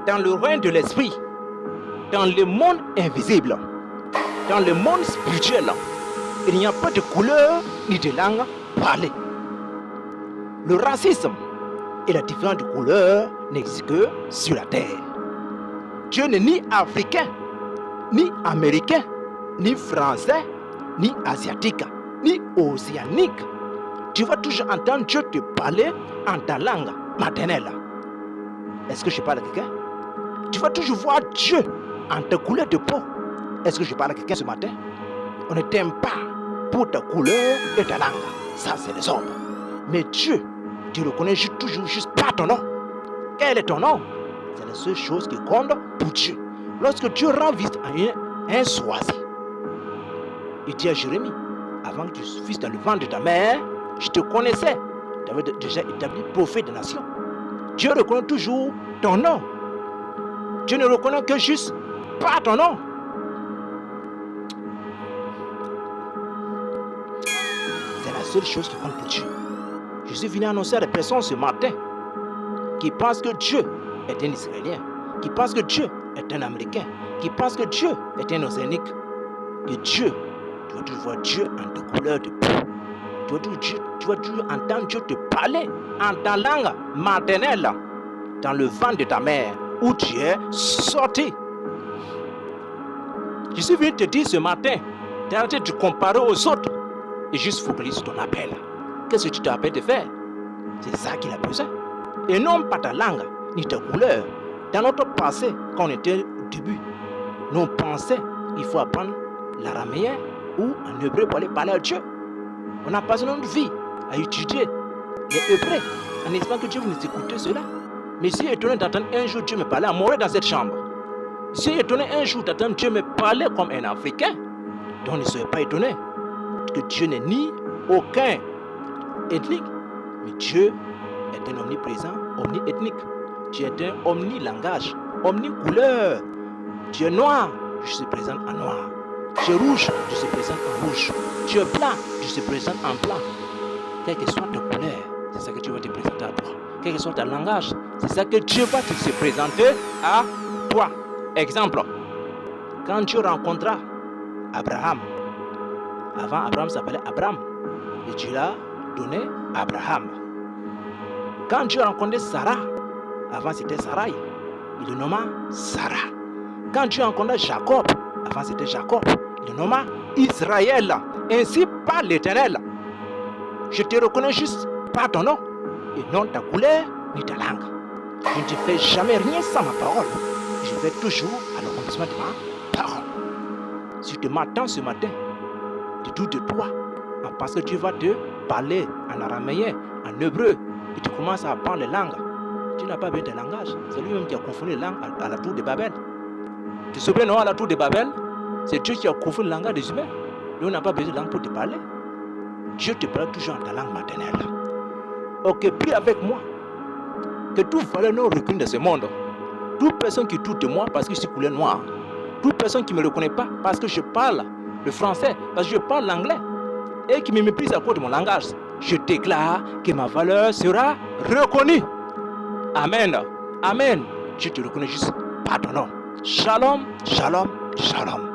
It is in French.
dans le règne de l'esprit, dans le monde invisible, dans le monde spirituel, il n'y a pas de couleur ni de langue parlée. Le racisme et la différence de couleurs n'existent que sur la terre. Dieu n'est ni africain, ni américain, ni français, ni asiatique, ni océanique. Tu vas toujours entendre Dieu te parler en ta langue maternelle. Est-ce que je parle à quelqu'un? Tu vas toujours voir Dieu en ta couleur de peau. Est-ce que je parle à quelqu'un ce matin? On ne t'aime pas pour ta couleur et ta langue. Ça, c'est les hommes. Mais Dieu, tu le connais toujours juste par ton nom. Quel est ton nom? C'est la seule chose qui compte pour Dieu. Lorsque Dieu rend visite à un choisi, il dit à Jérémie, avant que tu fusses dans le ventre de ta mère, je te connaissais. Tu avais déjà établi prophète de nation. Dieu reconnaît toujours ton nom. Dieu ne reconnaît que juste par ton nom. C'est la seule chose qui compte pour Dieu. Je suis venu annoncer à des personnes ce matin qui pensent que Dieu est un Israélien, qui pensent que Dieu est un Américain, qui pensent que Dieu est un Océanique. Que Dieu, tu vas toujours voir Dieu en ta couleur de peau. Tu vas toujours entendre Dieu te parler en ta langue maternelle, dans le ventre de ta mère, où tu es sorti. Je suis venu te dire ce matin d'arrêter de te comparer aux autres et juste focaliser sur ton appel. Qu'est-ce que tu t'appelles de faire? C'est ça qu'il a besoin. Et non pas ta langue, ni ta couleur. Dans notre passé, quand on était au début, nous pensions qu'il faut apprendre l'araméen ou en hébreu pour aller parler à Dieu. On a passé notre vie à étudier les hébreux en espérant que Dieu vous nous écoute cela. Mais si étonné d'entendre un jour Dieu me parler à mourir dans cette chambre, si étonné un jour d'entendre Dieu me parler comme un Africain, donc ne soyez pas étonné que Dieu n'est ni aucun ethnique, mais Dieu est un omniprésent, omni-ethnique. Dieu est un omni-langage, omni-couleur. Dieu est noir, je suis présent en noir. Dieu est rouge, je suis présent en rouge. Dieu est blanc, je suis présent en blanc. Quelle que soit ta couleur, c'est ça que Dieu va te présenter à toi. Quel que soit ton langage, c'est ça que Dieu va te présenter à toi. Exemple, quand Dieu rencontra Abraham, avant Abraham s'appelait Abraham, et Dieu l'a donné Abraham. Quand Dieu rencontrait Sarah, avant c'était Sarai, il le nomma Sarah. Quand Dieu rencontra Jacob, avant c'était Jacob, il le nomma Israël. Ainsi par l'Éternel, je te reconnais juste par ton nom, et non ta couleur ni ta langue. Je ne te fais jamais rien sans ma parole. Je vais toujours à l'accomplissement de ma parole. Si tu m'attends ce matin, tu doutes de toi, parce que Dieu va te parler en araméen, en hébreu, et tu commences à apprendre les langues. Tu n'as pas besoin de langage. C'est lui-même qui a confondu les langues à la tour de Babel. Tu te souviens, non, à la tour de Babel, c'est Dieu qui a confondu les langues des humains. Lui, on n'a pas besoin de langue pour te parler. Dieu te parle toujours en ta langue maternelle. Ok, prie avec moi. Que toute valeur non reconnue dans ce monde, toute personne qui doute de moi parce que je suis couleur noire, toute personne qui ne me reconnaît pas parce que je parle le français, parce que je parle l'anglais, et qui me méprise à cause de mon langage, je déclare que ma valeur sera reconnue. Amen. Amen. Je te reconnais juste par ton nom. Shalom, shalom, shalom.